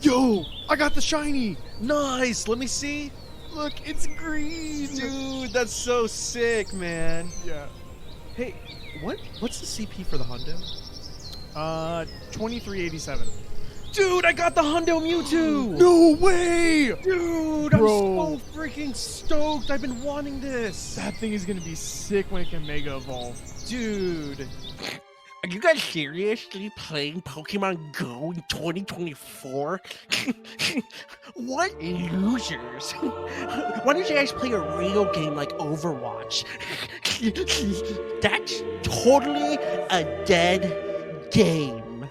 Yo, I got the shiny. Nice. Let me see. Look, it's green. Dude, that's so sick, man. Yeah. Hey, what's the CP for the Hundo? 2387. Dude, I got the Hundo Mewtwo. No way. Dude, Bro. I'm so freaking stoked. I've been wanting this. That thing is gonna be sick when it can Mega Evolve. Dude. Are you guys seriously playing Pokemon Go in 2024? What losers? Why don't you guys play a real game like Overwatch? That's totally a dead game.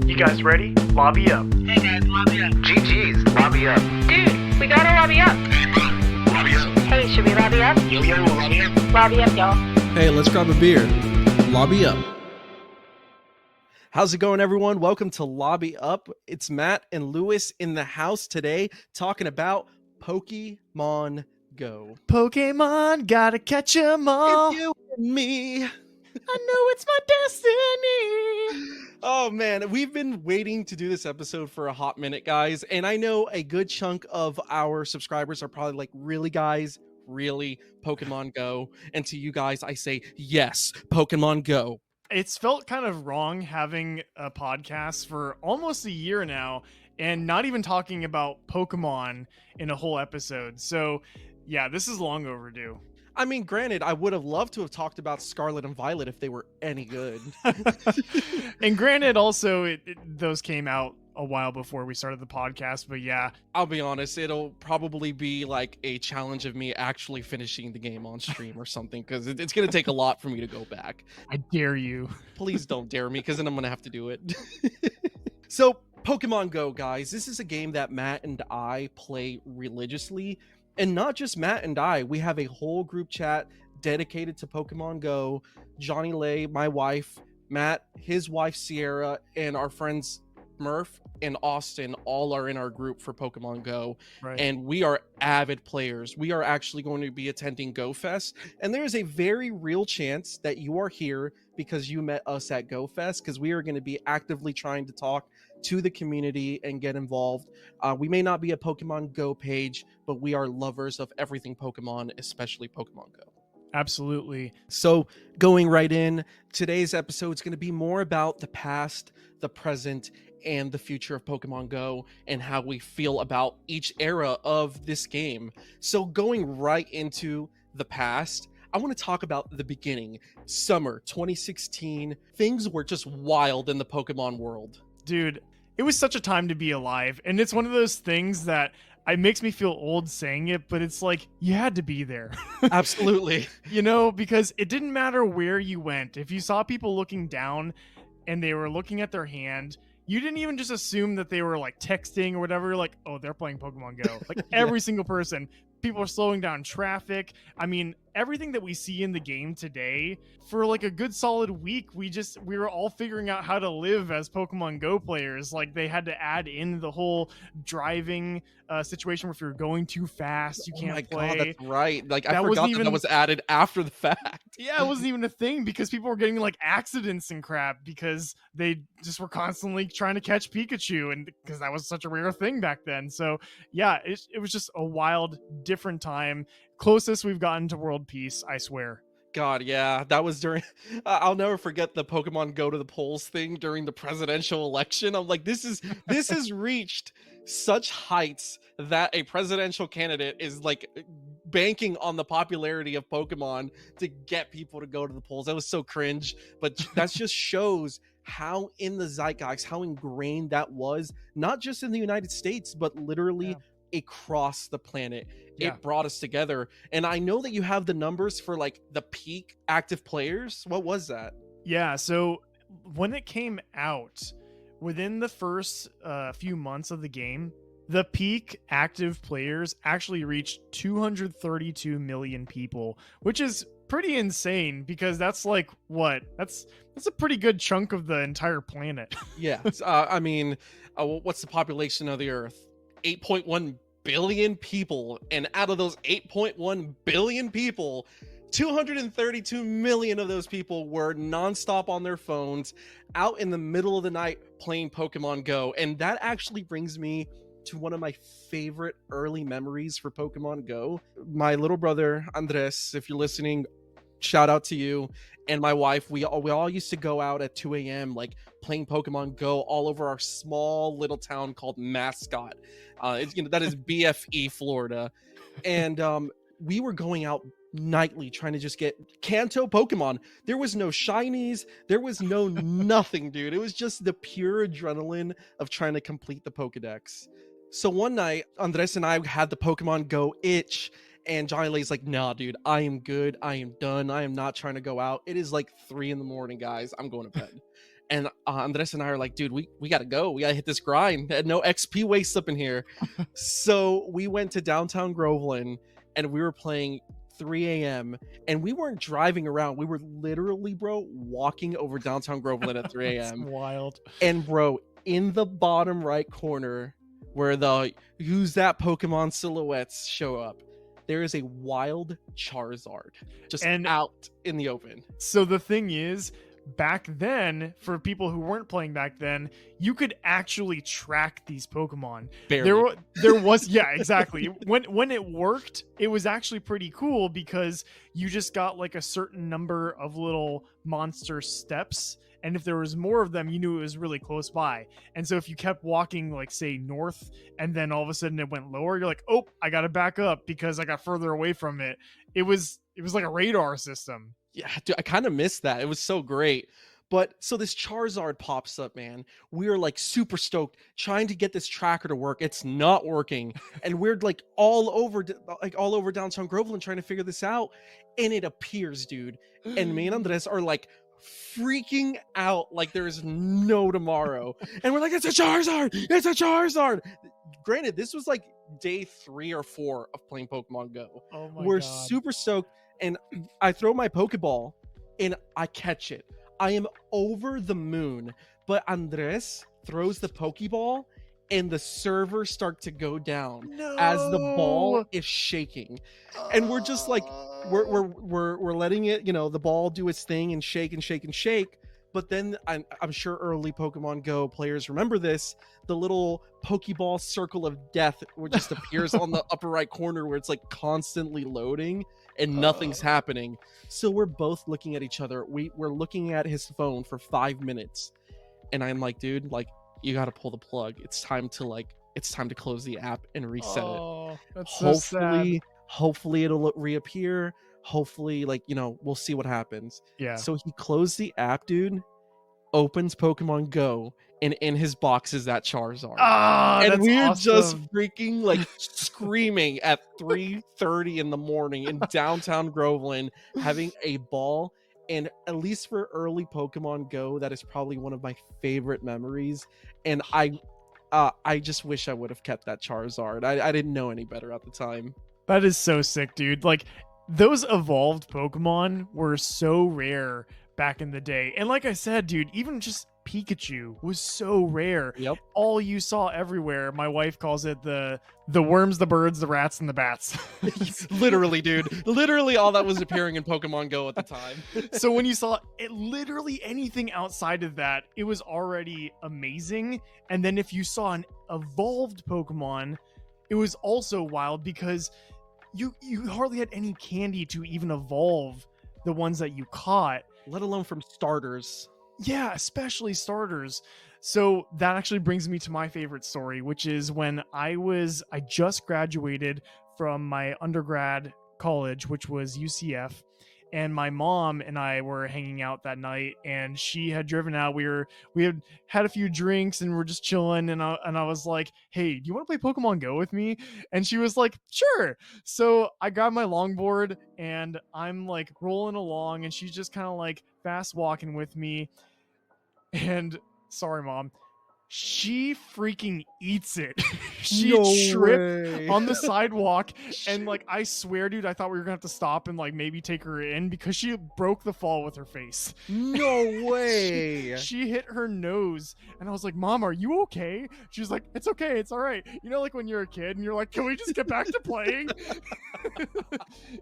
You guys ready? Lobby up. Hey guys, lobby up. GG's, lobby up. Dude, we gotta lobby up. Lobby up. Hey, should we lobby up? Yo, lobby up. Lobby up, y'all. Hey, let's grab a beer. Lobby up. How's it going, everyone? Welcome to Lobby Up. It's Matt and Lewis in the house today talking about Pokemon Go. Pokemon, gotta catch 'em all. It's you and me. I know it's my destiny. Oh man, we've been waiting to do this episode for a hot minute, guys. And I know a good chunk of our subscribers are probably like, really, guys? Really? Pokemon Go? And to you guys, I say, yes, Pokemon Go. It's felt kind of wrong having a podcast for almost a year now and not even talking about Pokemon in a whole episode. So yeah, this is long overdue. I mean, granted, I would have loved to have talked about Scarlet and Violet if they were any good. And granted, also, those came out a while before we started the podcast, but yeah. I'll be honest, it'll probably be like a challenge of me actually finishing the game on stream or something, because it's going to take a lot for me to go back. I dare you. Please don't dare me, because then I'm going to have to do it. So, Pokemon Go, guys, this is a game that Matt and I play religiously. And not just Matt and I, we have a whole group chat dedicated to Pokemon Go. Johnny Lay, my wife, Matt, his wife Sierra, and our friends Murph and Austin all are in our group for Pokemon Go. Right. And we are avid players. We are actually going to be attending Go Fest. And there is a very real chance that you are here because you met us at Go Fest, because we are going to be actively trying to talk to the community and get involved. We may not be a Pokemon Go page, but we are lovers of everything Pokemon, especially Pokemon Go. Absolutely. So going right in, today's episode is going to be more about the past, the present, and the future of Pokemon Go and how we feel about each era of this game. So going right into the past, I want to talk about the beginning. Summer 2016. Things were just wild in the Pokemon world. Dude, it was such a time to be alive. And it's one of those things that it makes me feel old saying it, but it's like, you had to be there. Absolutely. You know, because it didn't matter where you went. If you saw people looking down and they were looking at their hand, you didn't even just assume that they were like texting or whatever. You're like, oh, they're playing Pokemon Go. Like every single person. People are slowing down traffic. I mean, everything that we see in the game today, for like a good solid week, we were all figuring out how to live as Pokemon Go players. Like they had to add in the whole driving situation where if you're going too fast, you can't play. God, that's right. Like I That forgot wasn't that even- was added after the fact. Yeah, it wasn't even a thing because people were getting like accidents and crap because they just were constantly trying to catch Pikachu, and because that was such a rare thing back then. So yeah, it was just a wild, different time. Closest we've gotten to world peace, I swear. God, yeah, that was during. I'll never forget the Pokemon Go to the polls thing during the presidential election. I'm like, this has reached such heights that a presidential candidate is like banking on the popularity of Pokemon to get people to go to the polls. That was so cringe, but that just shows how in the zeitgeist, how ingrained that was, not just in the United States, but literally across the planet. Yeah. It brought us together. And I know that you have the numbers for like the peak active players. What was that? Yeah, so when it came out, within the first few months of the game, The peak active players actually reached 232 million people, which is pretty insane because that's like what? That's a pretty good chunk of the entire planet. Yeah. I mean, what's the population of the Earth? 8.1 billion people. And out of those 8.1 billion people, 232 million of those people were nonstop on their phones out in the middle of the night playing Pokemon Go. And that actually brings me to one of my favorite early memories for Pokemon Go. My little brother, Andres, if you're listening, shout out to you, and my wife. We all used to go out at 2 a.m. like playing Pokemon Go all over our small little town called Mascot. That is BFE, Florida, and we were going out nightly trying to just get Kanto Pokemon. There was no shinies, there was no nothing, dude. It was just the pure adrenaline of trying to complete the Pokedex. So one night, Andres and I had the Pokemon Go itch, and Johnny Lay's like, nah, dude, I am good. I am done. I am not trying to go out. It is like 3 a.m, guys. I'm going to bed. And Andres and I are like, dude, we got to go. We got to hit this grind. No XP waste up in here. So we went to downtown Groveland, and we were playing 3 a.m. And we weren't driving around. We were literally, bro, walking over downtown Groveland at 3 That's a.m. wild. And, bro, in the bottom right corner where the Who's That Pokemon silhouettes show up, there is a wild Charizard just out in the open. So the thing is, back then, for people who weren't playing back then, you could actually track these Pokemon. Barely. There was, yeah, exactly. When it worked, it was actually pretty cool because you just got like a certain number of little monster steps. And if there was more of them, you knew it was really close by. And so if you kept walking, like, say, north, and then all of a sudden it went lower, you're like, oh, I got to back up because I got further away from it. It was like a radar system. Yeah, dude, I kind of missed that. It was so great. But so this Charizard pops up, man. We're like super stoked trying to get this tracker to work. It's not working. And we're like all over downtown Groveland trying to figure this out. And it appears, dude. And me and Andres are like freaking out like there is no tomorrow. And we're like, it's a Charizard! It's a Charizard! Granted, this was like day 3 or 4 of playing Pokemon Go. Oh my We're God. super stoked. And I throw my Pokeball and I catch it. I am over the moon. But Andres throws the Pokeball and the servers start to go down as the ball is shaking. And we're just like, we're letting it, the ball do its thing and shake and shake and shake. But then I'm sure early Pokemon Go players remember this. The little Pokeball circle of death just appears on the upper right corner where it's like constantly loading and nothing's happening. So we're both looking at each other. We're looking at his phone for 5 minutes. And I'm like, dude, like, you got to pull the plug. It's time to close the app and reset it. That's so sad. Hopefully it'll reappear. Hopefully, like, we'll see what happens. Yeah. So he closed the app, dude, opens Pokemon Go, and in his box is that Charizard. And we're just freaking like screaming at 3:30 in the morning in downtown Groveland, having a ball. And at least for early Pokemon Go, that is probably one of my favorite memories. And I just wish I would have kept that Charizard. I didn't know any better at the time. That is so sick, dude. Like, those evolved Pokemon were so rare back in the day. And like I said, dude, even just Pikachu was so rare. Yep. All you saw everywhere. My wife calls it the worms, the birds, the rats, and the bats. Literally, dude. Literally all that was appearing in Pokemon Go at the time. So when you saw it, literally anything outside of that, it was already amazing. And then if you saw an evolved Pokemon, it was also wild because you hardly had any candy to even evolve the ones that you caught. Let alone from starters. Yeah, especially starters. So that actually brings me to my favorite story, which is when I just graduated from my undergrad college, which was UCF, and my mom and I were hanging out that night, and she had driven out. We had a few drinks and we're just chilling, and I was like, hey, do you want to play Pokemon Go with me? And she was like, sure. So I got my longboard and I'm like rolling along, and she's just kind of like fast walking with me. And sorry, Mom, She freaking eats it. She No tripped way. on the sidewalk, and like I swear, dude, I thought we were gonna have to stop and like maybe take her in because she broke the fall with her face. No way. She hit her nose, and I was like, "Mom, are you okay?" She's like, "It's okay, it's all right." You know, like when you're a kid and you're like, "Can we just get back to playing?"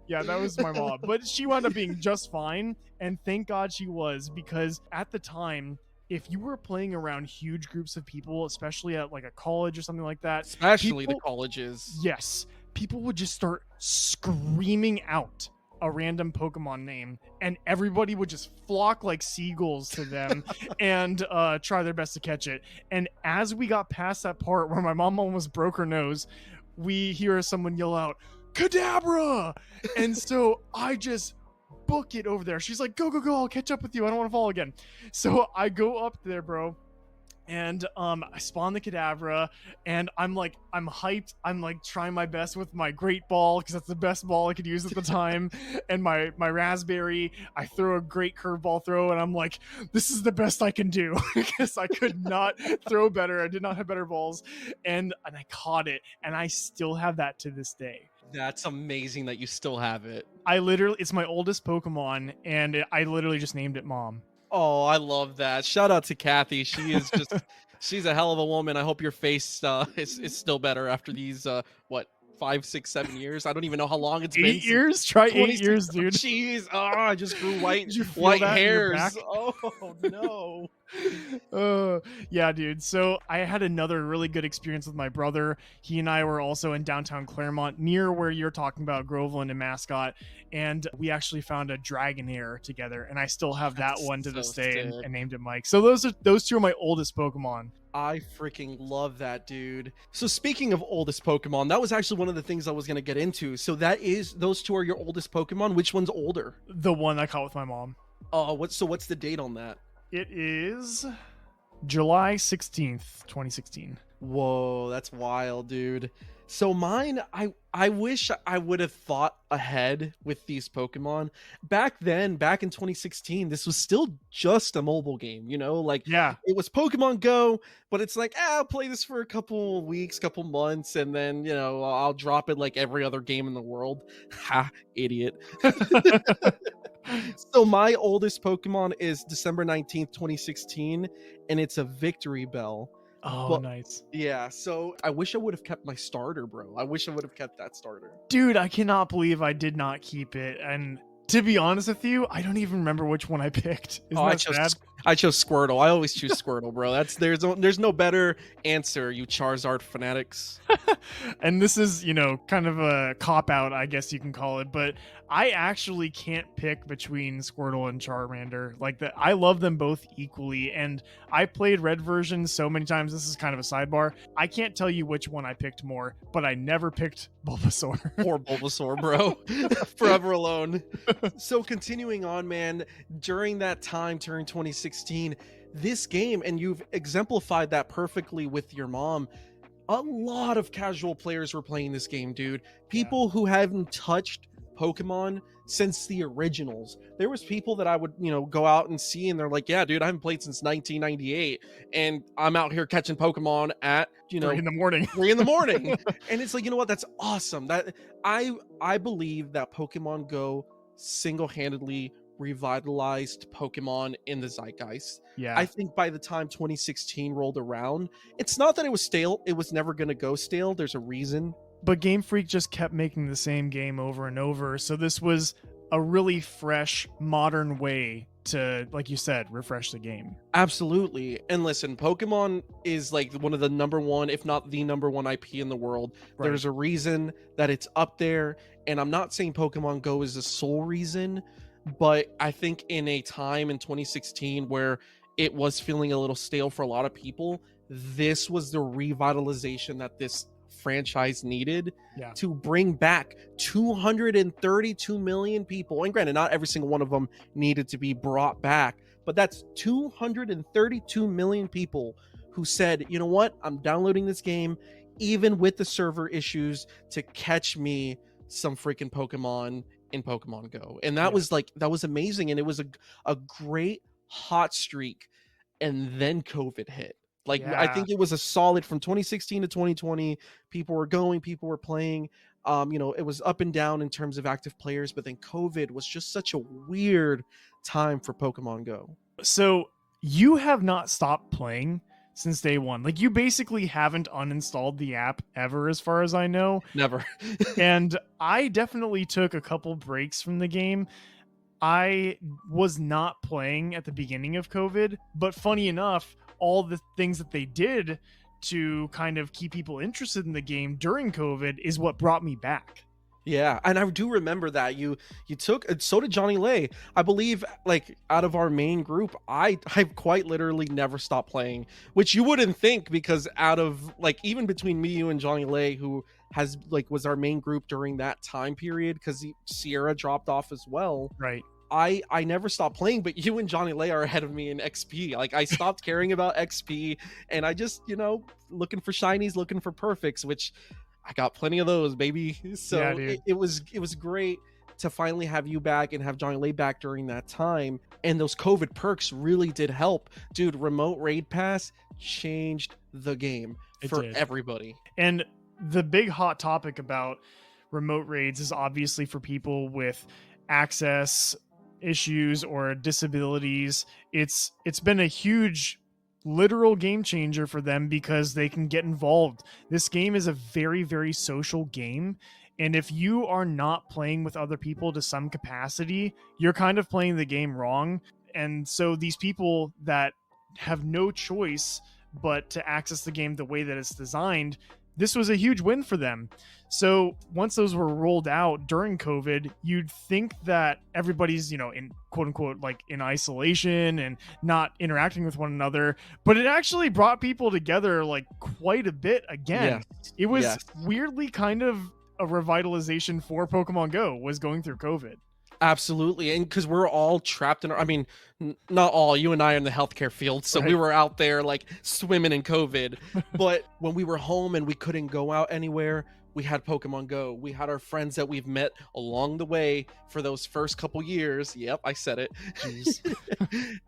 Yeah, that was my mom, but she wound up being just fine, and thank God she was, because at the time, if you were playing around huge groups of people, especially at like a college or something like that, Especially the people- colleges. yes, people would just start screaming out a random Pokemon name, and everybody would just flock like seagulls to them and try their best to catch it. And as we got past that part where my mom almost broke her nose, we hear someone yell out, "Kadabra!" And so I just book it over there. She's like, "Go, go, go, I'll catch up with you. I don't want to fall again." So I go up there, bro, and I spawn the Kadabra, and I'm hyped. I'm like trying my best with my great ball, because that's the best ball I could use at the time, and my raspberry. I throw a great curveball throw, and I'm like, this is the best I can do, because I could not throw better. I did not have better balls, and I caught it, and I still have that to this day. That's amazing that you still have it. It's my oldest Pokemon, and I literally just named it Mom. Oh, I love that. Shout out to Kathy. She is just she's a hell of a woman. I hope your face is still better after these what 5, 6, 7 years. I don't even know how long it's been. 8 years? Try 8 26 years, dude. Jeez. Oh, I just grew white Did you feel white that in your hairs. back? Oh no. Yeah, dude. So I had another really good experience with my brother. He and I were also in downtown Claremont, near where you're talking about, Groveland and Mascot, and we actually found a Dragonair together, and I still have that That's one to this so day, and sick. named it Mike. So those two are my oldest Pokemon. I freaking love that, dude. So speaking of oldest Pokemon, that was actually one of the things I was gonna get into. So those two are your oldest Pokemon. Which one's older? The one I caught with my mom. What's the date on that? It is July 16th, 2016. Whoa, that's wild, dude. So mine, I wish I would have thought ahead with these Pokemon. Back then, back in 2016, this was still just a mobile game, you know? Like, Yeah. it was Pokemon Go, but it's like, I'll play this for a couple weeks, couple months, and then, you know, I'll drop it like every other game in the world. Ha, idiot. So my oldest Pokemon is December 19th, 2016, and it's a Victory Bell. Oh, But- nice. Yeah, so I wish I would have kept my starter, bro. I wish I would have kept that starter. Dude, I cannot believe I did not keep it. And to be honest with you, I don't even remember which one I picked. Isn't I that chose sad? I chose Squirtle. I always choose Squirtle, bro. There's no better answer, you Charizard fanatics. And this is, kind of a cop out, I guess you can call it, but I actually can't pick between Squirtle and Charmander. I love them both equally, and I played red version so many times. This is kind of a sidebar. I can't tell you which one I picked more, but I never picked Bulbasaur. Poor Bulbasaur, bro. Forever alone. So continuing on, man, during that time, during 2016, this game, and you've exemplified that perfectly with your mom, a lot of casual players were playing this game, dude. People who haven't touched Pokemon since the originals. There was people that I would, go out and see, and they're like, yeah, dude, I haven't played since 1998, and I'm out here catching Pokemon at, 3 in the morning. 3 in the morning. And it's like, you know what? That's awesome. That I believe that Pokemon Go single-handedly revitalized Pokemon in the zeitgeist. Yeah. I think by the time 2016 rolled around, it's not that it was stale. It was never going to go stale. There's a reason. But Game Freak just kept making the same game over and over. So this was a really fresh, modern way to, like you said, refresh the game. Absolutely. And listen, Pokemon is like one of the number one, if not the number one IP in the world. Right. There's a reason that it's up there. And I'm not saying Pokemon Go is the sole reason, but I think in a time in 2016 where it was feeling a little stale for a lot of people, this was the revitalization that this franchise needed to bring back 232 million people. And granted, not every single one of them needed to be brought back, but that's 232 million people who said, you know what, I'm downloading this game even with the server issues to catch me some freaking Pokemon in Pokemon Go. And that was amazing. And it was a great hot streak. And then COVID hit. Like I Yeah. think it was a solid from 2016 to 2020. People were going, people were playing. It was up and down in terms of active players, but then COVID was just such a weird time for Pokemon Go. So you have not stopped playing since day one. Like you basically haven't uninstalled the app ever, as far as I know. Never. And I definitely took a couple breaks from the game. I was not playing at the beginning of COVID, but funny enough, all the things that they did to kind of keep people interested in the game during COVID is what brought me back. Yeah, and I do remember that you took, so did Johnny Lay. I believe, like, out of our main group, I've quite literally never stopped playing, which you wouldn't think, because out of, like, even between me, you, and Johnny Lay, who has, like, was our main group during that time period, because Sierra dropped off as well. Right. I never stopped playing, but you and Johnny Lay are ahead of me in XP. Like, I stopped caring about XP, and I just, looking for shinies, looking for perfects, which I got plenty of those, baby. So Yeah, dude. it was great to finally have you back and have Johnny Lay back during that time. And those COVID perks really did help. Dude, remote raid pass changed the game It for did. everybody. And the big hot topic about remote raids is obviously for people with access issues or disabilities. It's been a huge literal game changer for them because they can get involved. This game is a very, very social game. And if you are not playing with other people to some capacity, you're kind of playing the game wrong. And so these people that have no choice but to access the game the way that it's designed, this was a huge win for them. So once those were rolled out during COVID, you'd think that everybody's, in quote unquote, like in isolation and not interacting with one another, but it actually brought people together like quite a bit again. Yes. It was Yes. weirdly kind of a revitalization for Pokemon Go was going through COVID. Absolutely. And because we're all trapped in our, I mean, not all, you and I are in the healthcare field, so we Right. were out there like swimming in COVID. But when we were home and we couldn't go out anywhere, we had Pokemon Go. We had our friends that we've met along the way for those first couple years. Yep, I said it.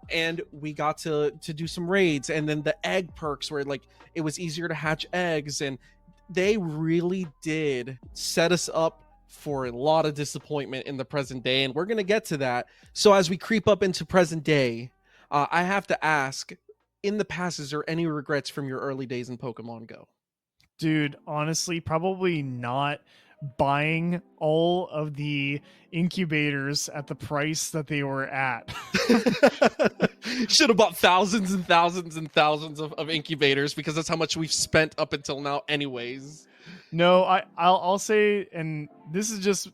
And we got to do some raids, and then the egg perks where like it was easier to hatch eggs, and they really did set us up for a lot of disappointment in the present day, and we're gonna get to that. So as we creep up into present day, I have to ask, in the past, is there any regrets from your early days in Pokemon Go? Dude, honestly, probably not buying all of the incubators at the price that they were at. Should have bought thousands and thousands and thousands of incubators, because that's how much we've spent up until now anyways. No, I'll say, and this is just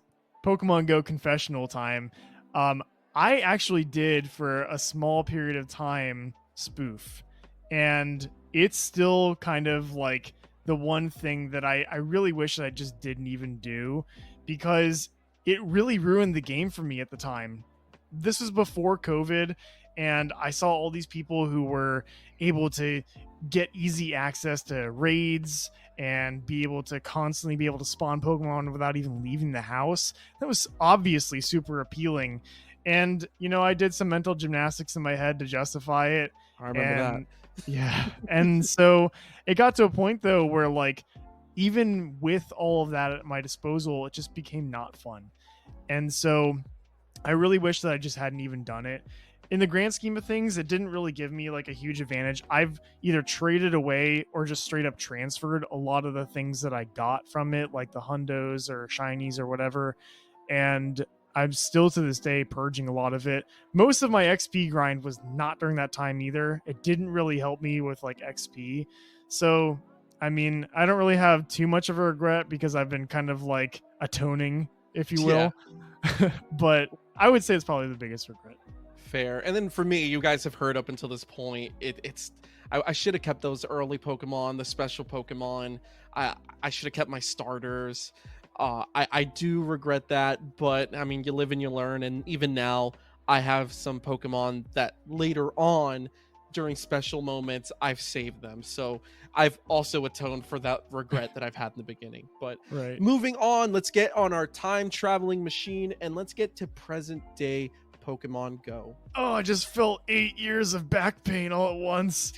Pokemon Go confessional time. I actually did for a small period of time spoof, and it's still kind of like the one thing that I really wish that I just didn't even do, because it really ruined the game for me at the time. This was before COVID, and I saw all these people who were able to get easy access to raids and be able to constantly be able to spawn Pokemon without even leaving the house. That was obviously super appealing. And, I did some mental gymnastics in my head to justify it. I remember that. Yeah. And so it got to a point, though, where, like, even with all of that at my disposal, it just became not fun. And so I really wish that I just hadn't even done it. In the grand scheme of things, it didn't really give me like a huge advantage. I've either traded away or just straight up transferred a lot of the things that I got from it, like the hundos or shinies or whatever. And I'm still to this day purging a lot of it. Most of my XP grind was not during that time either. It didn't really help me with like XP. So, I mean, I don't really have too much of a regret because I've been kind of like atoning, if you will. But I would say it's probably the biggest regret. Fair. And then for me, you guys have heard up until this point, I should have kept those early Pokemon, the special Pokemon. I should have kept my starters. I do regret that, but I mean, you live and you learn. And even now, I have some Pokemon that later on, during special moments, I've saved them. So I've also atoned for that regret that I've had in the beginning. But Right. moving on, let's get on our time traveling machine and let's get to present day Pokemon Go. Oh, I just felt 8 years of back pain all at once.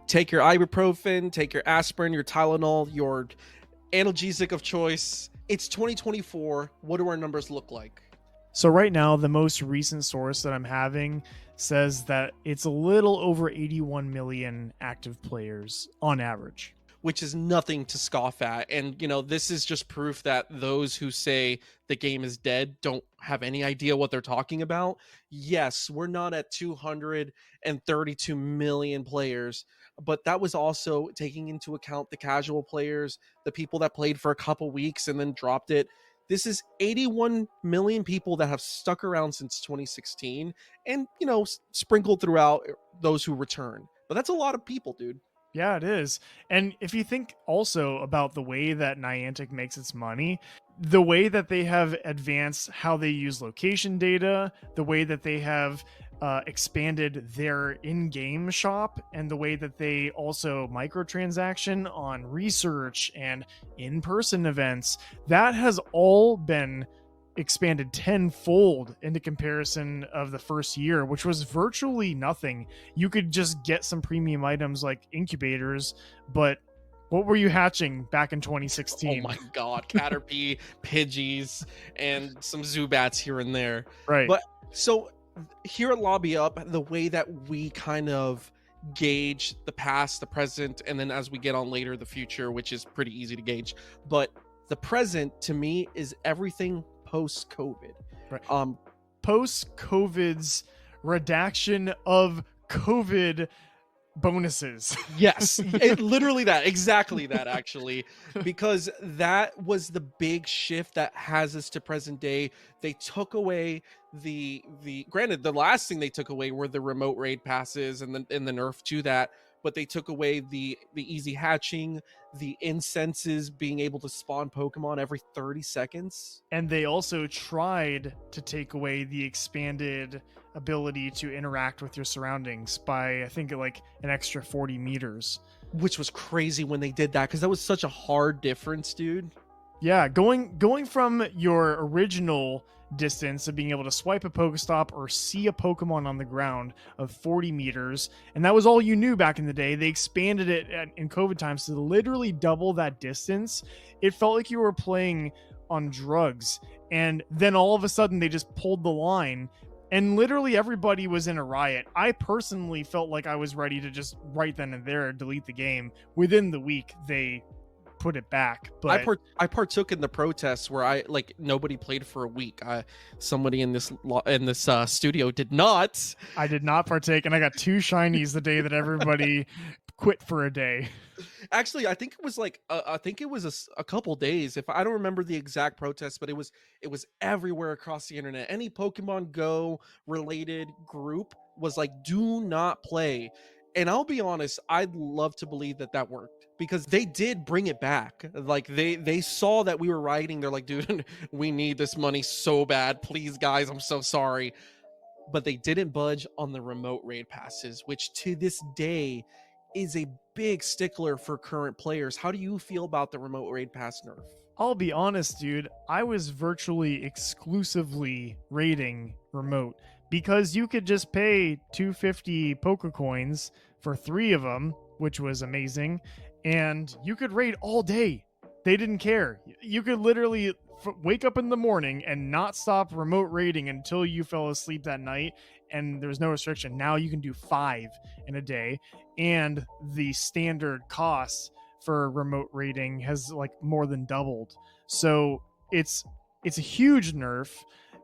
Take your ibuprofen, take your aspirin, your Tylenol, your analgesic of choice. It's 2024. What do our numbers look like? So right now, the most recent source that I'm having says that it's a little over 81 million active players on average. Which is nothing to scoff at. And, you know, this is just proof that those who say the game is dead don't have any idea what they're talking about. Yes, we're not at 232 million players, but that was also taking into account the casual players, the people that played for a couple weeks and then dropped it. This is 81 million people that have stuck around since 2016 and, you know, sprinkled throughout those who return. But that's a lot of people, dude. Yeah, it is. And if you think also about the way that Niantic makes its money, the way that they have advanced how they use location data, the way that they have expanded their in-game shop, and the way that they also microtransaction on research and in-person events, that has all been expanded tenfold into comparison of the first year, which was virtually nothing. You could just get some premium items like incubators, but what were you hatching back in 2016? Oh my god, Caterpie, Pidgeys, and some Zubats here and there. Right. But so here at Lobby Up, the way that we kind of gauge the past, the present, and then as we get on later, the future, which is pretty easy to gauge. But the present to me is everything post-COVID. Right. Post-COVID's redaction of COVID bonuses. Yes, literally that, exactly that, actually, because that was the big shift that has us to present day. They took away the granted, the last thing they took away were the remote raid passes and the nerf to that, but they took away the easy hatching, the incenses being able to spawn Pokemon every 30 seconds. And they also tried to take away the expanded ability to interact with your surroundings by, I think, like an extra 40 meters. Which was crazy when they did that, because that was such a hard difference, dude. Yeah, going from your original distance of being able to swipe a Pokestop or see a Pokemon on the ground of 40 meters, and that was all you knew back in the day. They expanded it in COVID times to literally double that distance. It felt like you were playing on drugs, and then all of a sudden they just pulled the line, and literally everybody was in a riot. I personally felt like I was ready to just right then and there delete the game. Within the week, they put it back. But I partook in the protests where nobody played for a week. Somebody in this studio did not. I did not partake, and I got 2 shinies the day that everybody quit for a day. Actually, I think it was a couple days. If I don't remember the exact protest, but it was everywhere across the internet. Any Pokemon Go related group was like, "Do not play." And I'll be honest, I'd love to believe that worked, because they did bring it back. Like they saw that we were rioting. They're like, dude, we need this money so bad. Please, guys, I'm so sorry. But they didn't budge on the remote raid passes, which to this day is a big stickler for current players. How do you feel about the remote raid pass nerf? I'll be honest, dude. I was virtually exclusively raiding remote, because you could just pay 250 Pokecoins for 3 of them, which was amazing, and you could raid all day. They didn't care. You could literally wake up in the morning and not stop remote raiding until you fell asleep that night, and there's no restriction. Now you can do 5 in a day, and the standard cost for remote raiding has like more than doubled. So it's a huge nerf.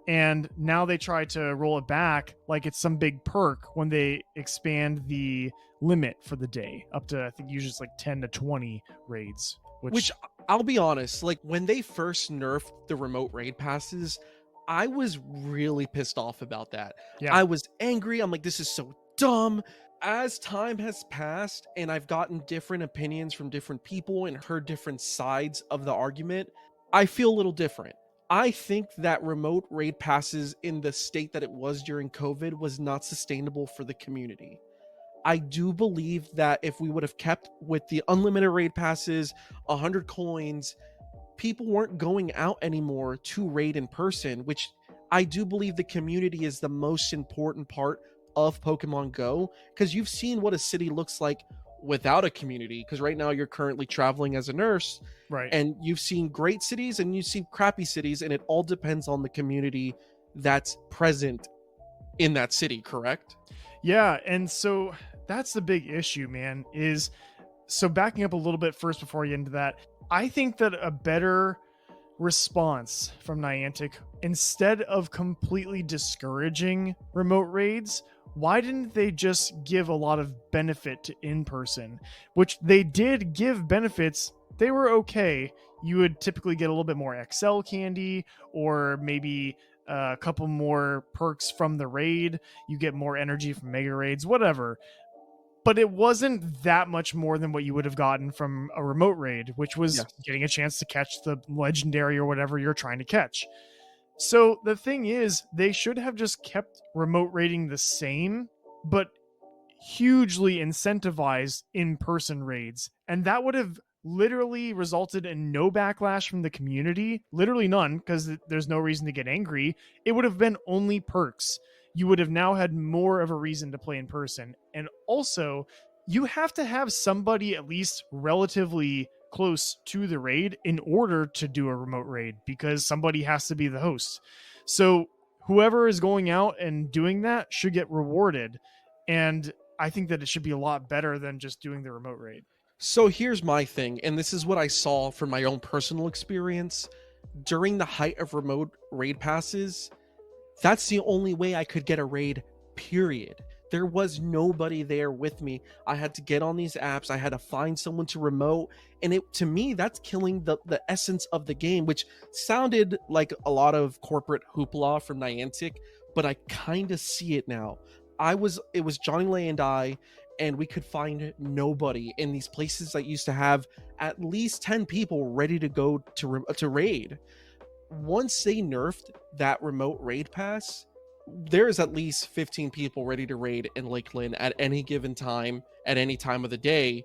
And now they try to roll it back like it's some big perk when they expand the limit for the day up to, I think, usually it's like 10 to 20 raids. Which I'll be honest, like when they first nerfed the remote raid passes, I was really pissed off about that. Yeah. I was angry. I'm like, this is so dumb. As time has passed and I've gotten different opinions from different people and heard different sides of the argument, I feel a little different. I think that remote raid passes in the state that it was during COVID was not sustainable for the community. I do believe that if we would have kept with the unlimited raid passes, 100 coins, people weren't going out anymore to raid in person, which I do believe the community is the most important part of Pokemon Go, because you've seen what a city looks like without a community. Because right now you're currently traveling as a nurse, Right. and you've seen great cities and you've seen crappy cities, and it all depends on the community that's present in that city, correct? Yeah, and so that's the big issue, man, is so backing up a little bit first before I get into that, I think that a better response from Niantic, instead of completely discouraging remote raids, why didn't they just give a lot of benefit to in-person? Which they did give benefits. They were okay. You would typically get a little bit more XL candy, or maybe a couple more perks from the raid. You get more energy from mega raids, whatever. But it wasn't that much more than what you would have gotten from a remote raid, which was Yes. getting a chance to catch the legendary or whatever you're trying to catch. So the thing is, they should have just kept remote raiding the same, but hugely incentivized in-person raids. And that would have literally resulted in no backlash from the community, literally none, because there's no reason to get angry. It would have been only perks. You would have now had more of a reason to play in person. And also, you have to have somebody at least relatively close to the raid in order to do a remote raid, because somebody has to be the host. So whoever is going out and doing that should get rewarded. And I think that it should be a lot better than just doing the remote raid. So here's my thing, and this is what I saw from my own personal experience. During the height of remote raid passes, that's the only way I could get a raid, period. There was nobody there with me. I had to get on these apps. I had to find someone to remote. And to me, that's killing the essence of the game, which sounded like a lot of corporate hoopla from Niantic, but I kind of see it now. It was Johnny Lay and I, and we could find nobody in these places that used to have at least 10 people ready to go to raid. Once they nerfed that remote raid pass, there's at least 15 people ready to raid in Lakeland at any given time, at any time of the day.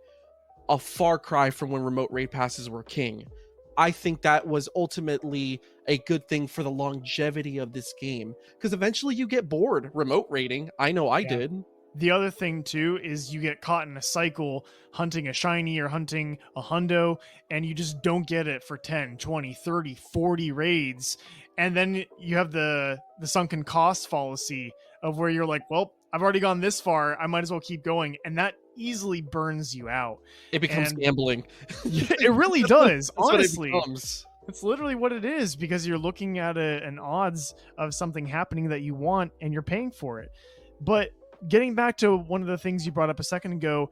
A far cry from when remote raid passes were king. I think that was ultimately a good thing for the longevity of this game, because eventually you get bored remote raiding. I know I did. The other thing too is you get caught in a cycle hunting a shiny or hunting a hundo, and you just don't get it for 10, 20, 30, 40 raids. And then you have the sunken cost fallacy of where you're like, well, I've already gone this far, I might as well keep going. And that easily burns you out. It becomes gambling. It really does, honestly. It's literally what it is, because you're looking at an odds of something happening that you want and you're paying for it. But getting back to one of the things you brought up a second ago,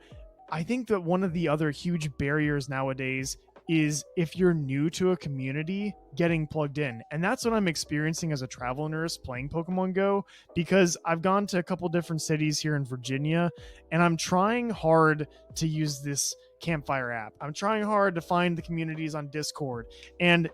I think that one of the other huge barriers nowadays is if you're new to a community, getting plugged in. And that's what I'm experiencing as a travel nurse playing Pokemon Go, because I've gone to a couple different cities here in Virginia, and I'm trying hard to use this Campfire app. I'm trying hard to find the communities on Discord, and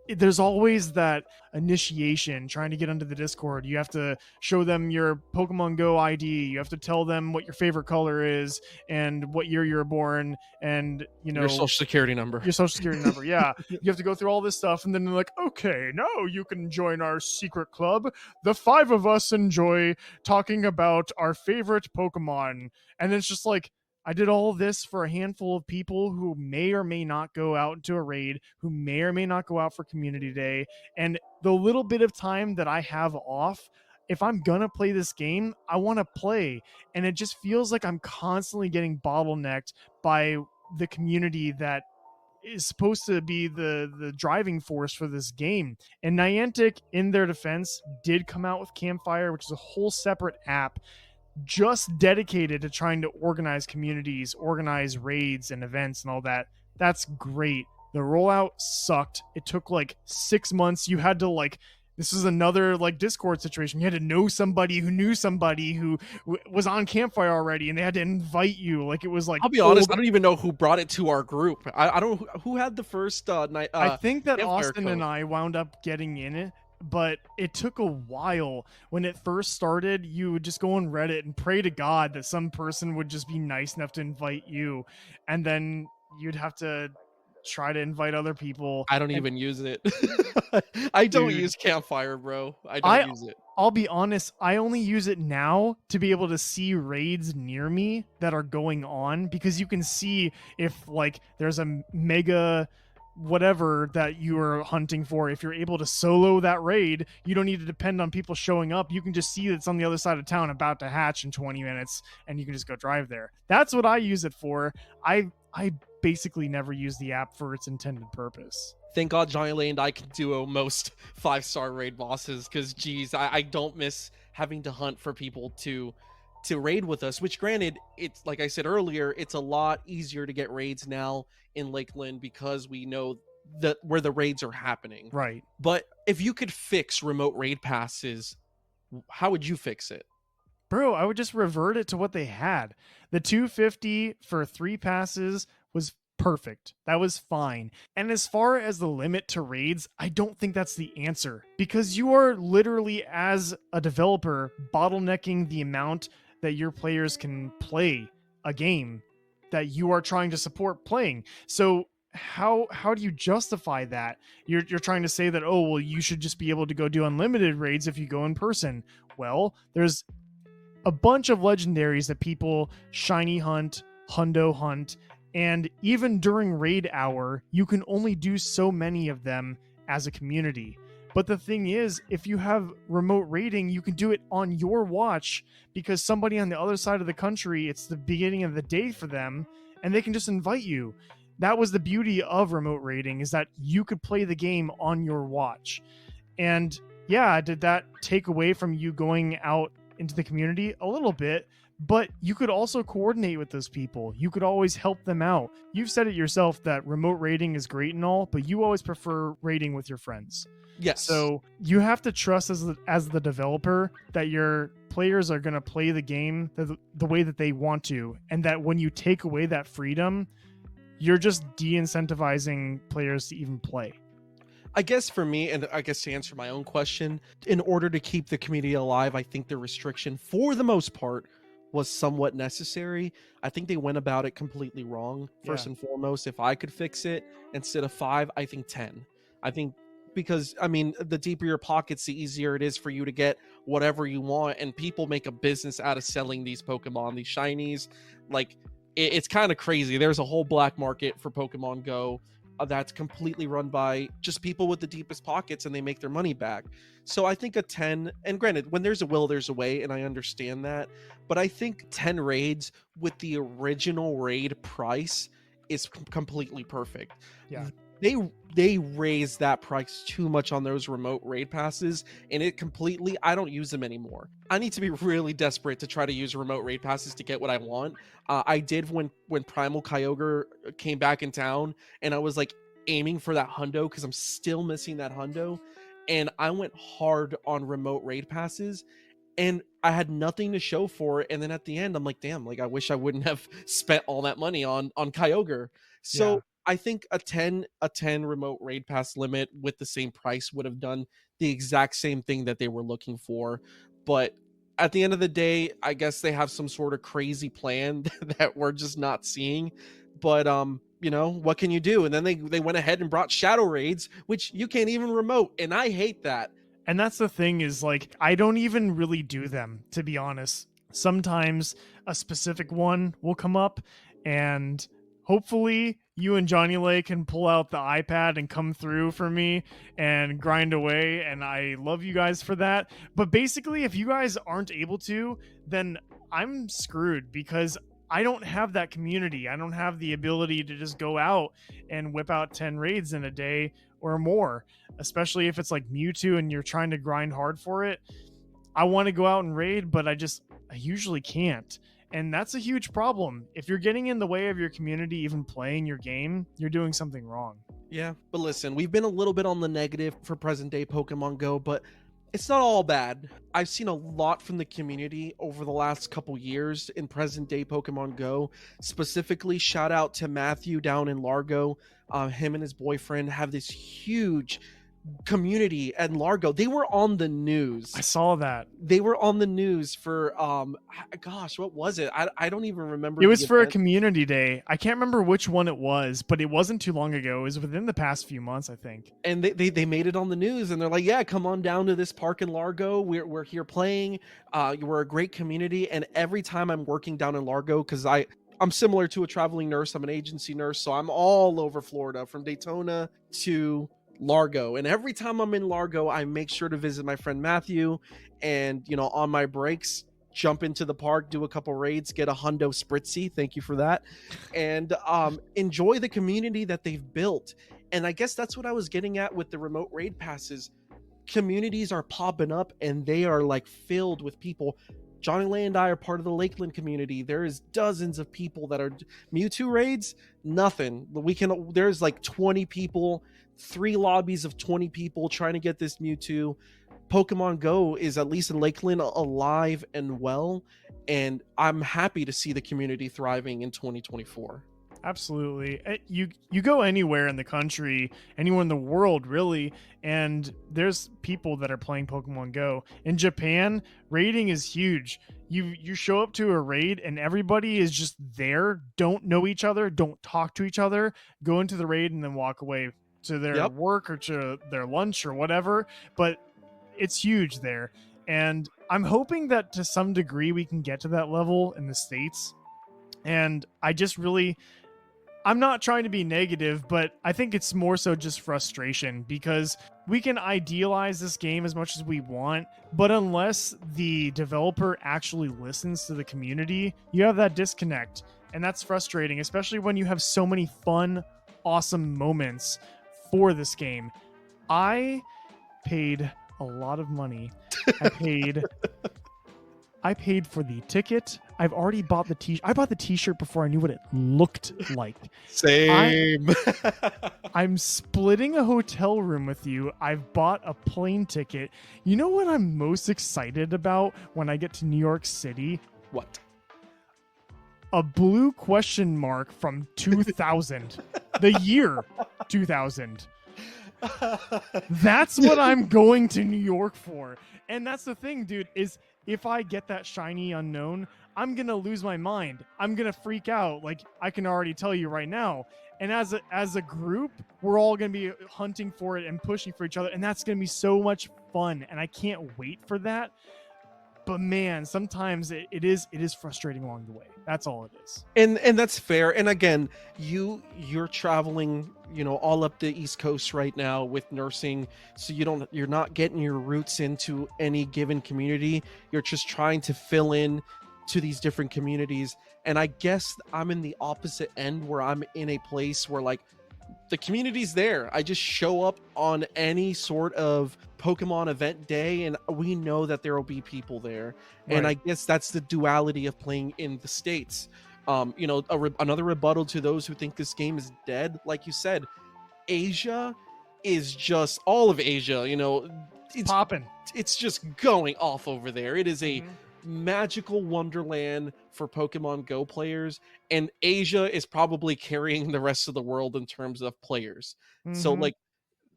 there's always that initiation trying to get into the Discord. You have to show them your Pokemon Go ID. You have to tell them what your favorite color is and what year you were born, and your social security number. Your social security number, yeah. You have to go through all this stuff, and then they're like, okay, now you can join our secret club. The 5 of us enjoy talking about our favorite Pokemon. And it's just like, I did all of this for a handful of people who may or may not go out into a raid, who may or may not go out for community day. And the little bit of time that I have off, if I'm gonna play this game, I want to play. And it just feels like I'm constantly getting bottlenecked by the community that is supposed to be the driving force for this game. And Niantic, in their defense, did come out with Campfire, which is a whole separate app just dedicated to trying to organize communities, organize raids and events and all that. That's great. The rollout sucked. It took like 6 months. You had to this is another Discord situation. You had to know somebody who knew somebody who was on Campfire already, and they had to invite you. It was I'll be honest, I don't even know who brought it to our group. I don't who had the first night. I think that Campfire Austin code. and I wound up getting in it, but it took a while. When it first started, you would just go on Reddit and pray to God that some person would just be nice enough to invite you, and then you'd have to try to invite other people. I don't And even use it. I don't Dude, use Campfire, bro. I don't use it. I'll be honest, I only use it now to be able to see raids near me that are going on, because you can see if like there's a mega whatever that you are hunting for. If you're able to solo that raid, you don't need to depend on people showing up. You can just see that it's on the other side of town about to hatch in 20 minutes, and you can just go drive there. That's what I use it for. I basically never use the app for its intended purpose. Thank God Giant Lane and I can duo most 5-star raid bosses, because geez, I don't miss having to hunt for people to raid with us, which granted, it's like I said earlier, it's a lot easier to get raids now in Lakeland because we know that where the raids are happening. Right. But if you could fix remote raid passes, how would you fix it? Bro, I would just revert it to what they had. The 250 for 3 passes was perfect. That was fine. And as far as the limit to raids, I don't think that's the answer, because you are literally, as a developer, bottlenecking the amount that your players can play a game that you are trying to support playing. So how do you justify that? You're trying to say that, oh, well, you should just be able to go do unlimited raids if you go in person. Well, there's a bunch of legendaries that people shiny hunt, hundo hunt, and even during raid hour, you can only do so many of them as a community. But the thing is, if you have remote raiding, you can do it on your watch, because somebody on the other side of the country, it's the beginning of the day for them, and they can just invite you. That was the beauty of remote raiding, is that you could play the game on your watch. And yeah, did that take away from you going out into the community? A little bit, but you could also coordinate with those people. You could always help them out. You've said it yourself that remote raiding is great and all, but you always prefer raiding with your friends. Yes. So you have to trust as the developer that your players are going to play the game the way that they want to, and that when you take away that freedom, you're just de-incentivizing players to even play. I guess for me, and I guess to answer my own question, in order to keep the community alive, I think the restriction, for the most part, was somewhat necessary. I think they went about it completely wrong. First and foremost, if I could fix it, instead of 5, I think 10. I think because, I mean, the deeper your pockets, the easier it is for you to get whatever you want, and people make a business out of selling these Pokemon, these shinies. Like, it's kind of crazy. There's a whole black market for Pokemon Go that's completely run by just people with the deepest pockets, and they make their money back. So I think a 10, and granted, when there's a will, there's a way, and I understand that, but I think 10 raids with the original raid price is completely perfect. Yeah. They raised that price too much on those remote raid passes, and it completely, I don't use them anymore. I need to be really desperate to try to use remote raid passes to get what I want. I did when Primal Kyogre came back in town, and I was like aiming for that hundo because I'm still missing that hundo, and I went hard on remote raid passes, and I had nothing to show for it. And then at the end, I'm like, damn, like I wish I wouldn't have spent all that money on Kyogre. So I think a 10 remote raid pass limit with the same price would have done the exact same thing that they were looking for. But at the end of the day, I guess they have some sort of crazy plan that we're just not seeing. But you know, what can you do? And then they went ahead and brought shadow raids, which you can't even remote, and I hate that. And that's the thing, is like, I don't even really do them, to be honest. Sometimes a specific one will come up, and hopefully you and Johnny Lay can pull out the iPad and come through for me and grind away, and I love you guys for that. But basically, if you guys aren't able to, then I'm screwed, because I don't have that community. I don't have the ability to just go out and whip out 10 raids in a day or more, especially if it's like Mewtwo and you're trying to grind hard for it. I want to go out and raid, but I usually can't. And that's a huge problem. If you're getting in the way of your community even playing your game, you're doing something wrong. Yeah, but listen, we've been a little bit on the negative for present day Pokemon Go, but it's not all bad. I've seen a lot from the community over the last couple years in present day Pokemon Go. Specifically, shout out to Matthew down in Largo. Him and his boyfriend have this huge community at Largo, they were on the news. I saw that. They were on the news for gosh, what was it? I don't even remember. It was the for a event. community day. I can't remember which one it was, but it wasn't too long ago. It was within the past few months, I think. And they made it on the news, and they're like, yeah, come on down to this park in Largo. We're here playing. We're a great community. And every time I'm working down in Largo, because I'm similar to a traveling nurse. I'm an agency nurse, so I'm all over Florida, from Daytona to Largo. And every time I'm in Largo, I make sure to visit my friend Matthew, and on my breaks, jump into the park, do a couple raids, get a hundo spritzy, thank you for that, and enjoy the community that they've built. And I guess that's what I was getting at with the remote raid passes. Communities are popping up, and they are like filled with people. Johnny Lay and I are part of the Lakeland community. There is dozens of people that are Mewtwo raids. Nothing. There's like 20 people, 3 lobbies of 20 people trying to get this Mewtwo. Pokemon Go is, at least in Lakeland, alive and well, and I'm happy to see the community thriving in 2024. Absolutely. You go anywhere in the country, anywhere in the world, really, and there's people that are playing Pokemon Go. In Japan, raiding is huge. You show up to a raid and everybody is just there, don't know each other, don't talk to each other, go into the raid and then walk away to their work or to their lunch or whatever. But it's huge there. And I'm hoping that to some degree we can get to that level in the States. And I'm not trying to be negative, but I think it's more so just frustration, because we can idealize this game as much as we want, but unless the developer actually listens to the community, you have that disconnect. And that's frustrating, especially when you have so many fun, awesome moments for this game. I paid a lot of money. I paid for the ticket. I've already bought the t-shirt. I bought the t-shirt before I knew what it looked like. Same. I'm splitting a hotel room with you. I've bought a plane ticket. You know what I'm most excited about when I get to New York City? What? A blue question mark from 2000. The year 2000. That's what I'm going to New York for. And that's the thing, dude, is if I get that shiny unknown, I'm going to lose my mind. I'm going to freak out. Like, I can already tell you right now. And as a group, we're all going to be hunting for it and pushing for each other. And that's going to be so much fun. And I can't wait for that. But man, sometimes it is frustrating along the way. That's all it is. And that's fair. And again, you're traveling, all up the East Coast right now with nursing, so you're not getting your roots into any given community. You're just trying to fill in to these different communities. And I guess I'm in the opposite end, where I'm in a place where, like, the community's there. I just show up on any sort of Pokemon event day, and we know that there will be people there. Right. And I guess that's the duality of playing in the States. Another rebuttal to those who think this game is dead. Like you said, Asia is just all of Asia. It's popping. It's just going off over there. It is a magical wonderland for Pokemon Go players, and Asia is probably carrying the rest of the world in terms of players. So like,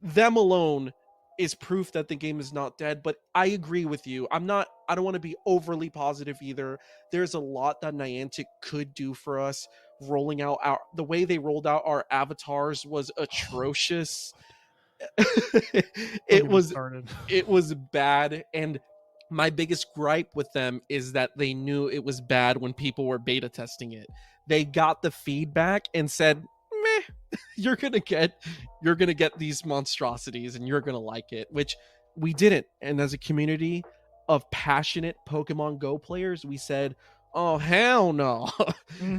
them alone is proof that the game is not dead. But I agree with you. I don't want to be overly positive either. There's a lot that Niantic could do for us. The way they rolled out our avatars was atrocious. It was bad. And my biggest gripe with them is that they knew it was bad when people were beta testing it. They got the feedback and said, meh, you're gonna get these monstrosities and you're gonna like it, which we didn't. And as a community of passionate Pokemon Go players, we said, oh hell no.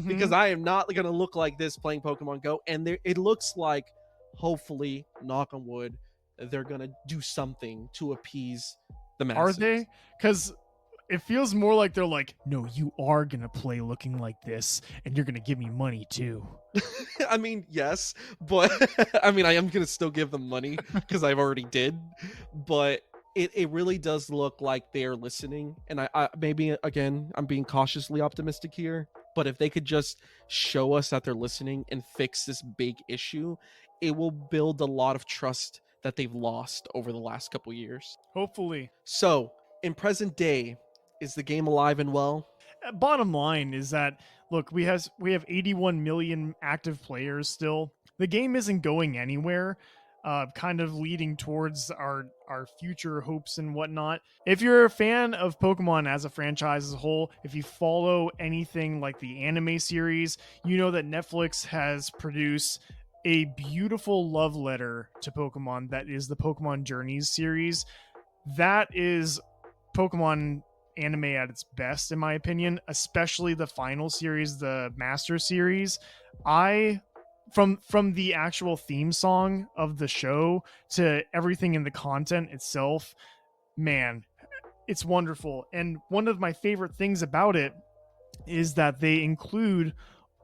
Because I am not gonna look like this playing Pokemon Go. And it looks like, hopefully, knock on wood, they're gonna do something to appease the masses. Are they? Because it feels more like they're like, no, you are gonna play looking like this, and you're gonna give me money too. I mean, yes, but I am gonna still give them money because I've already did. But it really does look like they're listening. And I maybe, again, I'm being cautiously optimistic here, but if they could just show us that they're listening and fix this big issue, it will build a lot of trust that they've lost over the last couple years. Hopefully. So, in present day, is the game alive and well? Bottom line is that, look, we have 81 million active players still. The game isn't going anywhere, kind of leading towards our future hopes and whatnot. If you're a fan of Pokemon as a franchise as a whole, if you follow anything like the anime series, you know that Netflix has produced a beautiful love letter to Pokemon that is the Pokemon Journeys series. That is Pokemon anime at its best, in my opinion, especially the final series, the Master series. I from the actual theme song of the show to everything in the content itself, man, it's wonderful. And one of my favorite things about it is that they include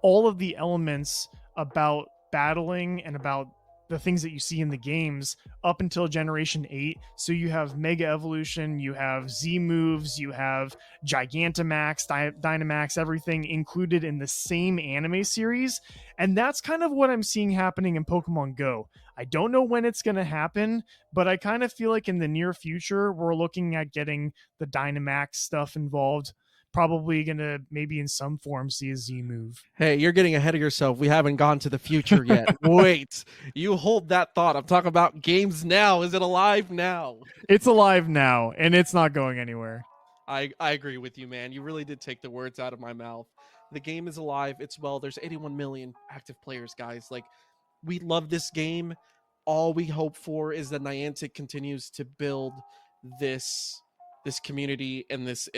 all of the elements about battling and about the things that you see in the games up until Generation 8. So you have Mega Evolution, you have Z moves, you have Gigantamax, Dynamax, everything included in the same anime series. And that's kind of what I'm seeing happening in Pokemon Go. I don't know when it's going to happen, but I kind of feel like in the near future, we're looking at getting the Dynamax stuff involved. Probably going to maybe in some form see a Z move. Hey, you're getting ahead of yourself. We haven't gone to the future yet. Wait, you hold that thought. I'm talking about games now. Is it alive now? It's alive now, and it's not going anywhere. I agree with you, man. You really did take the words out of my mouth. The game is alive. It's well. There's 81 million active players, guys. Like, we love this game. All we hope for is that Niantic continues to build this community and this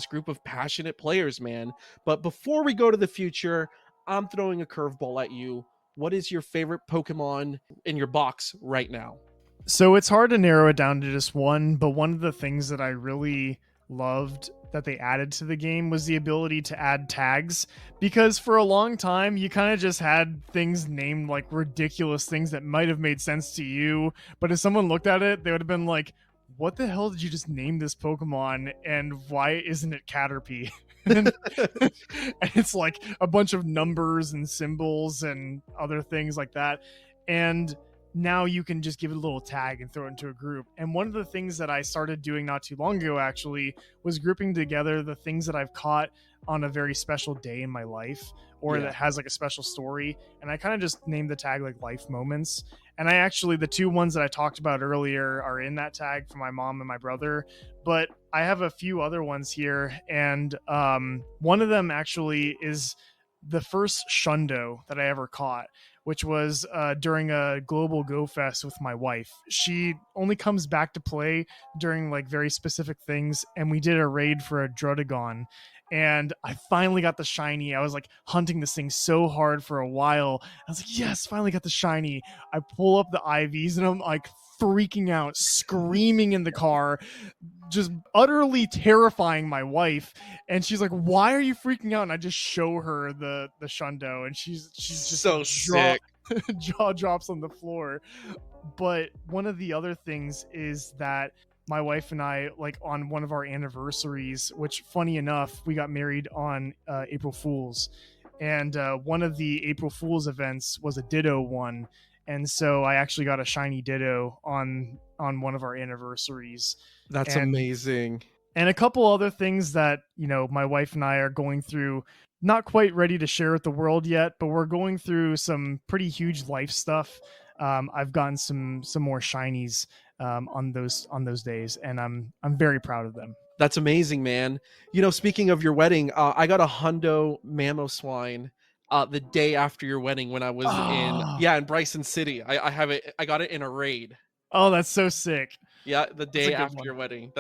group of passionate players, man. But before we go to the future, I'm throwing a curveball at you. What is your favorite Pokemon in your box right now? So it's hard to narrow it down to just one, but one of the things that I really loved that they added to the game was the ability to add tags, because for a long time you kind of just had things named like ridiculous things that might have made sense to you, but if someone looked at it, they would have been like, what the hell did you just name this Pokemon, and why isn't it Caterpie? and it's like a bunch of numbers and symbols and other things like that. And now you can just give it a little tag and throw it into a group. And one of the things that I started doing not too long ago actually was grouping together the things that I've caught on a very special day in my life, or that has like a special story. And I kind of just named the tag like life moments. And I actually, the two ones that I talked about earlier are in that tag for my mom and my brother, but I have a few other ones here. And one of them actually is the first Shundo that I ever caught, which was during a global Go Fest with my wife. She only comes back to play during like very specific things, and we did a raid for a Druddigon, and I finally got the shiny. I was like hunting this thing so hard for a while. I was like, yes, finally got the shiny. I pull up the IVs and I'm like freaking out, screaming in the car, just utterly terrifying my wife. And she's like, why are you freaking out? And I just show her the Shundo, and she's just so sick. Jaw drops on the floor. But one of the other things is that my wife and I, like on one of our anniversaries, which funny enough, we got married on April Fool's, and one of the April Fool's events was a Ditto one. And so I actually got a shiny Ditto on one of our anniversaries. That's And amazing. And a couple other things that, you know, my wife and I are going through, not quite ready to share with the world yet, but we're going through some pretty huge life stuff. I've gotten some more shinies on those days, and I'm very proud of them. That's amazing, man. You know, speaking of your wedding, I got a Hundo Mamoswine the day after your wedding when I was in Bryson City. I have it. I got it in a raid. Oh, that's so sick. Yeah, the day after your wedding.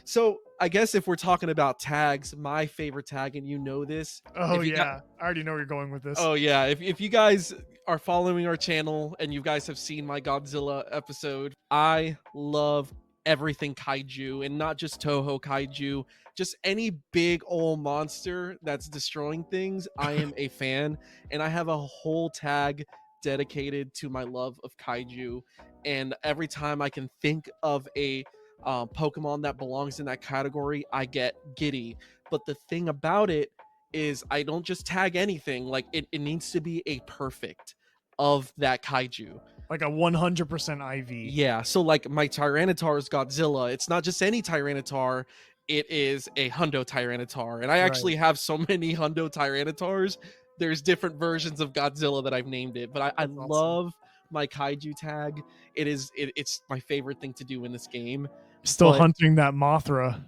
So I guess if we're talking about tags, my favorite tag, and you know this. Oh yeah, I already know where you're going with this. Oh yeah, if you guys are following our channel and you guys have seen my Godzilla episode, I love everything kaiju, and not just Toho kaiju, just any big old monster that's destroying things. I am a fan, and I have a whole tag dedicated to my love of kaiju. And every time I can think of a Pokemon that belongs in that category, I get giddy. But the thing about it is I don't just tag anything. Like it needs to be a perfect of that kaiju. like a 100% IV. Yeah, so like my Tyranitar is Godzilla. It's not just any Tyranitar, it is a Hundo Tyranitar. And I actually have so many Hundo Tyranitars. There's different versions of Godzilla that I've named it, but I That's awesome. love my kaiju tag. It's my favorite thing to do in this game. Still But- hunting that Mothra.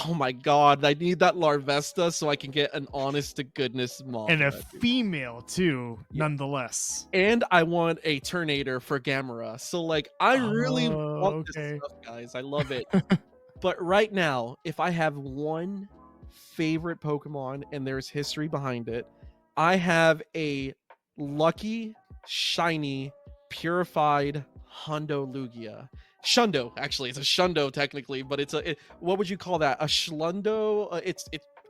Oh my god, I need that Larvesta so I can get an honest to goodness Mothra. And a dude. female too, Yeah. nonetheless. And I want a Turnator for Gamera. So like I really Oh, want okay. this stuff, guys. I love it. But right now, if I have one favorite Pokemon and there's history behind it, I have a lucky, shiny, purified Hundo Lugia. Shundo, actually, it's a Shundo technically, but what would you call that? A Schlundo?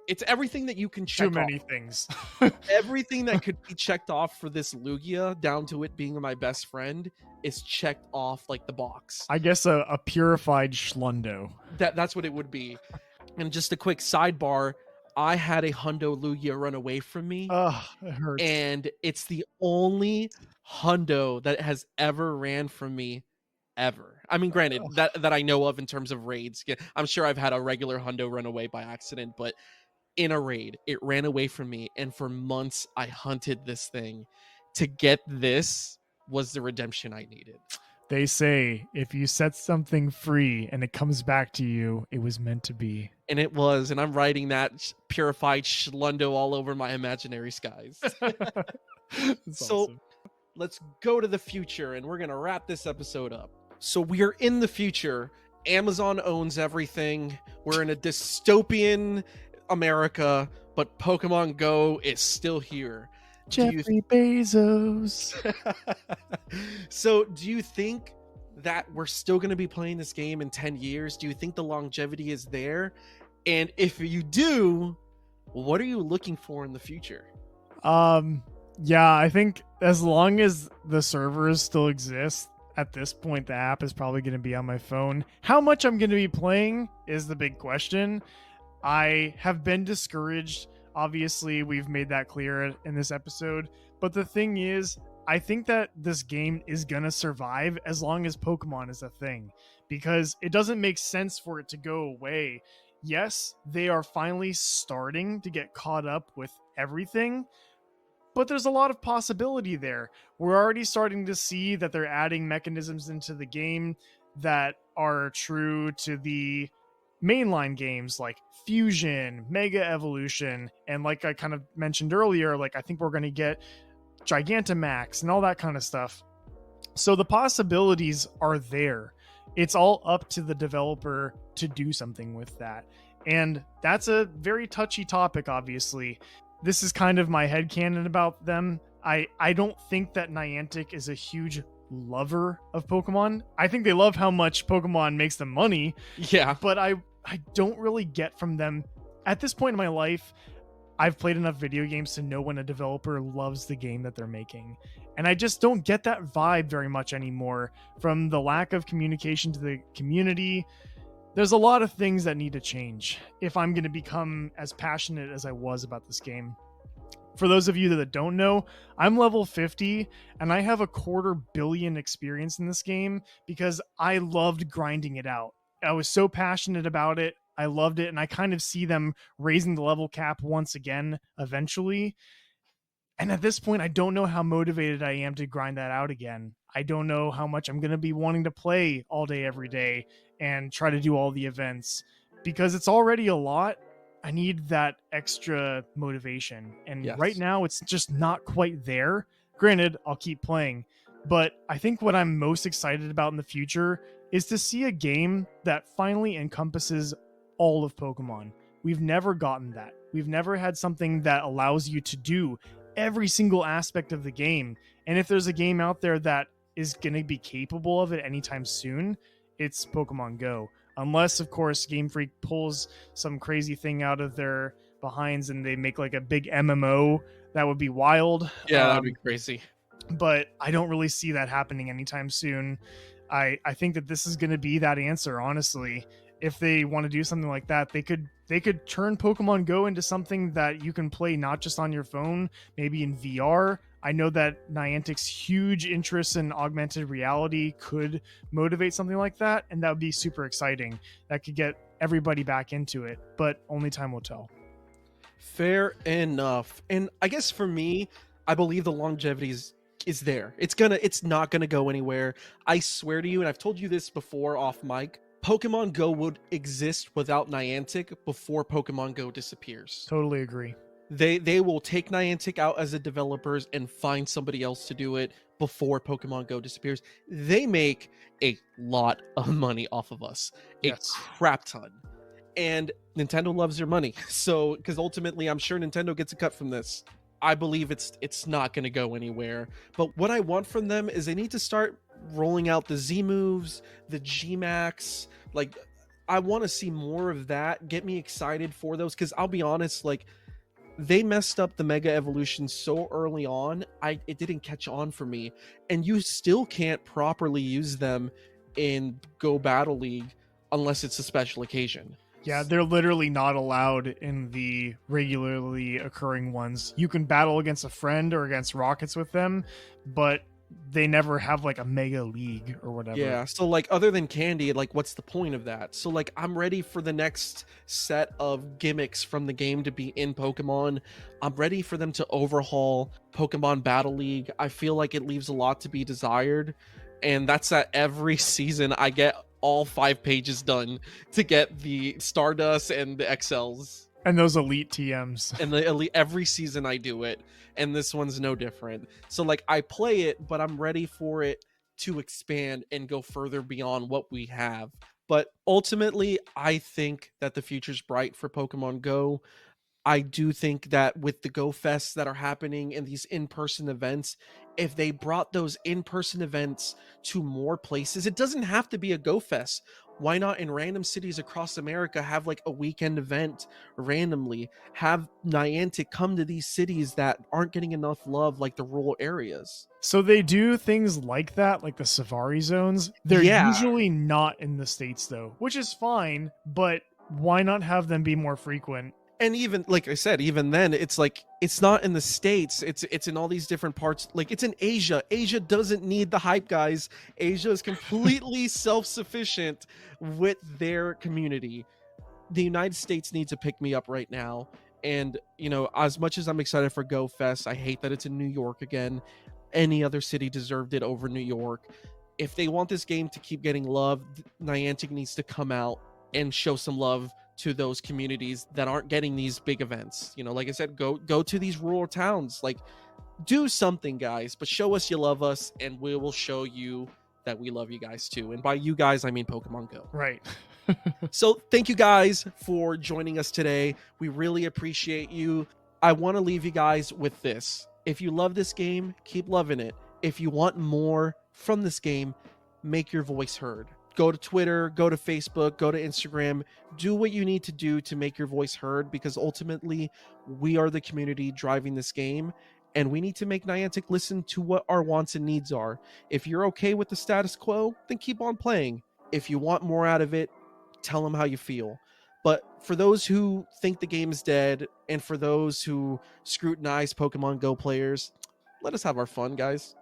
It's everything that you can check Too many off. things. Everything that could be checked off for this Lugia, down to it being my best friend, is checked off like the box. I guess a purified Schlundo. That's what it would be. And just a quick sidebar, I had a Hundo Lugia run away from me, Ugh, it hurts. and it's the only Hundo that has ever ran from me ever. I mean, granted, that I know of in terms of raids. Yeah, I'm sure I've had a regular Hundo run away by accident, but in a raid, it ran away from me, and for months I hunted this thing. To get this was the redemption I needed. They say if you set something free and it comes back to you, it was meant to be. And it was, and I'm writing that purified Schlundo all over my imaginary skies. That's So- awesome. Let's go to the future, and we're gonna wrap this episode up. So we are in the future. Amazon owns everything. We're in a dystopian America, but Pokemon Go is still here. Do you Jeffrey Bezos. So do you think that we're still going to be playing this game in 10 years? Do you think the longevity is there? And if you do, what are you looking for in the future? Yeah, I think as long as the servers still exist, at this point the app is probably going to be on my phone. How much I'm going to be playing is the big question. I have been discouraged. Obviously, we've made that clear in this episode. But the thing is, I think that this game is going to survive as long as Pokemon is a thing, because it doesn't make sense for it to go away. Yes, they are finally starting to get caught up with everything, but there's a lot of possibility there. We're already starting to see that they're adding mechanisms into the game that are true to the mainline games like Fusion, Mega Evolution, and like I kind of mentioned earlier, like I think we're going to get Gigantamax and all that kind of stuff. So the possibilities are there. It's all up to the developer to do something with that. And that's a very touchy topic, obviously. This is kind of my headcanon about them. I don't think that Niantic is a huge lover of Pokemon. I think they love how much Pokemon makes them money, Yeah. but I don't really get from them. At this point in my life, I've played enough video games to know when a developer loves the game that they're making. And I just don't get that vibe very much anymore from the lack of communication to the community. There's a lot of things that need to change if I'm going to become as passionate as I was about this game. For those of you that don't know, I'm level 50 and I have a 250 million experience in this game because I loved grinding it out. I was so passionate about it. I loved it. And I kind of see them raising the level cap once again eventually. And at this point, I don't know how motivated I am to grind that out again. I don't know how much I'm going to be wanting to play all day, every day, and try to do all the events because it's already a lot. I need that extra motivation. And Yes. right now, it's just not quite there. Granted, I'll keep playing. But I think what I'm most excited about in the future is to see a game that finally encompasses all of Pokemon. We've never gotten that. We've never had something that allows you to do every single aspect of the game. And if there's a game out there that is going to be capable of it anytime soon, it's Pokemon Go. Unless, of course, Game Freak pulls some crazy thing out of their behinds and they make like a big MMO. That would be wild. Yeah, that'd be crazy. But I don't really see that happening anytime soon. I think that this is going to be that answer, honestly. If they want to do something like that, they could turn Pokemon Go into something that you can play not just on your phone, maybe in VR. I know that Niantic's huge interest in augmented reality could motivate something like that, and that would be super exciting. That could get everybody back into it, but only time will tell. Fair enough. And I guess for me, I believe the longevity is there. It's not gonna go anywhere. I swear to you, and I've told you this before off mic, Pokemon Go would exist without Niantic before Pokemon Go disappears. Totally agree. They will take Niantic out as the developers and find somebody else to do it before Pokemon Go disappears. They make a lot of money off of us. Yes. A crap ton. And Nintendo loves their money. So, because ultimately I'm sure Nintendo gets a cut from this. I believe it's not going to go anywhere. But what I want from them is they need to start rolling out the Z moves, the G Max. Like, I want to see more of that. Get me excited for those. Because I'll be honest, like, they messed up the Mega Evolution so early on, it didn't catch on for me. And you still can't properly use them in Go Battle League unless it's a special occasion. Yeah, they're literally not allowed in the regularly occurring ones. You can battle against a friend or against rockets with them, but they never have like a mega league or whatever. Yeah, so like other than candy, like what's the point of that? So like I'm ready for the next set of gimmicks from the game to be in Pokemon. I'm ready for them to overhaul Pokemon Battle League. I feel like it leaves a lot to be desired, and that's that every season I get all 5 pages done to get the Stardust and the XLs. And those elite TMs. And every season I do it, and this one's no different. So like I play it, but I'm ready for it to expand and go further beyond what we have. But ultimately, I think that the future's bright for Pokemon Go. I do think that with the Go Fests that are happening and these in-person events, if they brought those in-person events to more places, it doesn't have to be a Go Fest. Why not in random cities across America have like a weekend event randomly? Have Niantic come to these cities that aren't getting enough love, like the rural areas. So they do things like that, like the Safari zones. They're Yeah. usually not in the States though, which is fine, but why not have them be more frequent? And even like I said, even then it's like it's not in the States, it's in all these different parts. Like it's in Asia. Asia doesn't need the hype, guys. Asia is completely self-sufficient with their community. The United States needs to pick me up right now. And you know, as much as I'm excited for Go Fest, I hate that it's in New York again. Any other city deserved it over New York. If they want this game to keep getting love, Niantic needs to come out and show some love to those communities that aren't getting these big events. You know, like I said, go to these rural towns. Like, do something, guys, but show us you love us, and we will show you that we love you guys too. And by you guys, I mean Pokemon Go. Right. So thank you guys for joining us today. We really appreciate you. I want to leave you guys with this. If you love this game, keep loving it. If you want more from this game, make your voice heard. Go to Twitter, go to Facebook, go to Instagram. Do what you need to do to make your voice heard, because ultimately we are the community driving this game, and we need to make Niantic listen to what our wants and needs are. If you're okay with the status quo, then keep on playing. If you want more out of it, tell them how you feel. But for those who think the game is dead, and for those who scrutinize Pokemon Go players, let us have our fun, guys.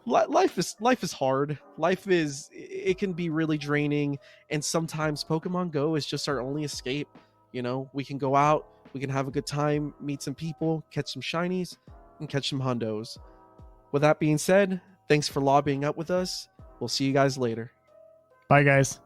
Life is hard. It can be really draining, and sometimes Pokemon Go is just our only escape. You know, we can go out, we can have a good time, meet some people, catch some shinies, and catch some hundos. With that being said, thanks for lobbying up with us. We'll see you guys later. Bye, guys.